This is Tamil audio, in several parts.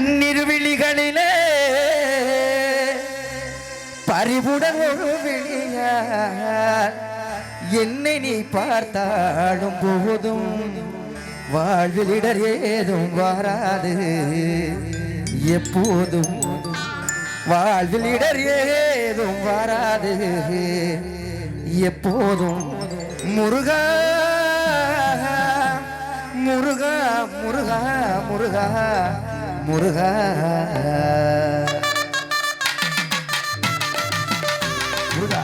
பன்னிரு விழிகளிலே பறிவுடன் ஒரு விழியார் என்னை நீ பார்த்தாலும் போதும் வாழ்வில் இடர் ஏதும் வராது எப்போதும் வாழ்வில் இடர் ஏதும் வராது எப்போதும் முருகா முருகா முருகா முருகா முருகா முருகா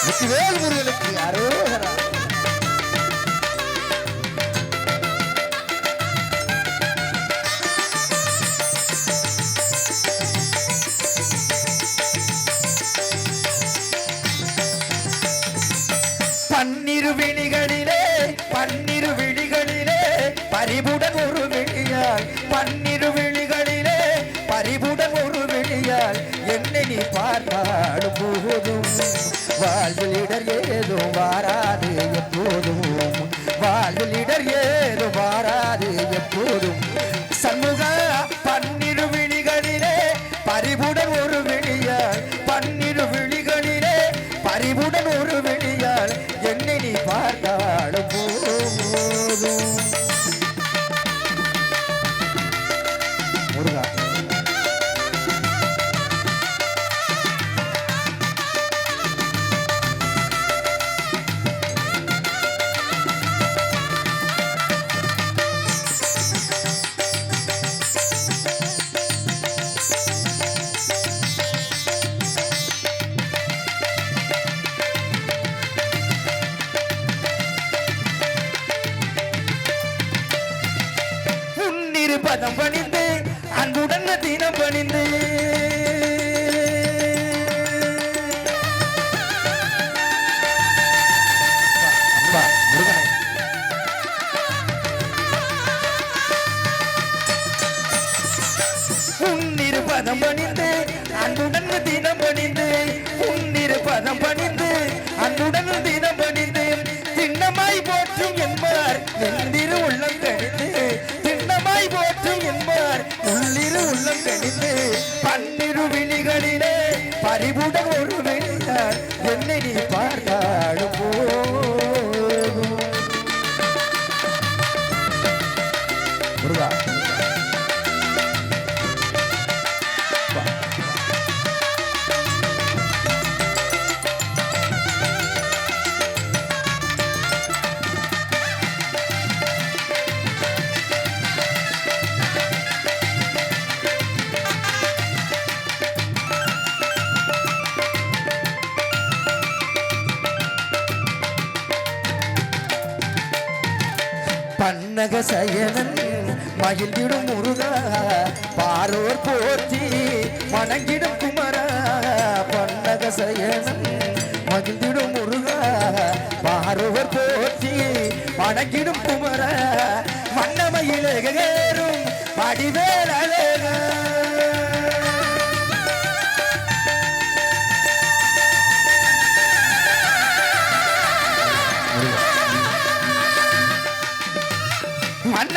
வெற்றிவேல் முருகனுக்கு அரோகரா. பன்னிரு விழிகளிலே பன்னிரு விழிகளிலே பறிவுடன் ஒரு விழியால் பன்னிரு விழிகளிலே பறிவுடன் ஒரு விழியால் என்னை நீ பார்த்தாலும் போதும் வாழ்வில் இடர் ஏதும் வாராது எப்போதும் வாழ்வில் இடர் ஏதும் வாராது எப்போதும் சண்முகா பன்னிரு விழிகளிலே பறிவுடன் ஒரு விழியால் பன்னிரு விழிகளிலே பறிவுடன் ஒரு விழியால் என்னை நீ பார்த்தாலும் போதும் முருகா. பதம் பணிந்து அன்புடன் தினம் பணிந்து உன்னிரு பதம் பணிந்து அன்புடன் தினம் பணிந்து உன்னிரு பதம் பணிந்து அன்புடன் தினம் பணிந்து திண்ணமாய் போற்றும் என்பார் நெந்திரு உள்ளம் கணிந்து திண்ணமாய் போற்றும் என்பார் உள்ளிரு உள்ளம் கணிந்து பன்னிரு விழிகளிலே பறிவுடன் ஒரு விழியார் என்னை நீ பார்த்தாலும் போதும் முருகா. பன்னக சயனன் மகிழ்ந்திடும் முருகா பாரோர் போற்றி வணங்கிடும் குமரா பன்னக சயனன் மகிழ்ந்திடும் முருகா பாரோர் போற்றி வணங்கிடும் குமரா மன்னமயிலேறும் வடிவேல் அழகா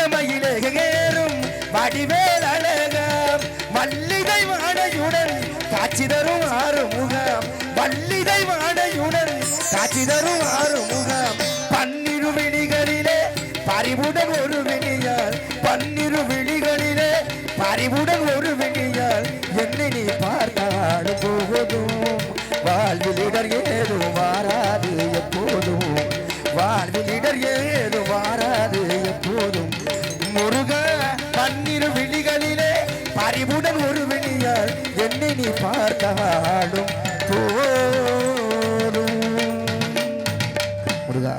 மன்னமயிலேறும் வடிவேல் அழகாம் மல்லிகை வாடையுடன் காட்சி தரும் ஆறுமுகம் மல்லிகை வாடையுடன் காட்சி தரும் ஆறுமுகம் பன்னிரு விழிகளிலே பறிவுடன் ஒரு விழியால் பன்னிரு விழிகளிலே பறிவுடன் ஒரு விழியால் என்னை நீ பார்த்தாலும் போதும் வாழ்வில் இடர் ஏதும் வாராது எப்போதும் வாழ்வில் இடர் ஏதும் வாராது எப்போதும் முருகா பன்னிரு விழிகளிலே பறிவுடன் ஒரு விழியால் என்னை நீ பார்த்தாலும் போதும் முருகா.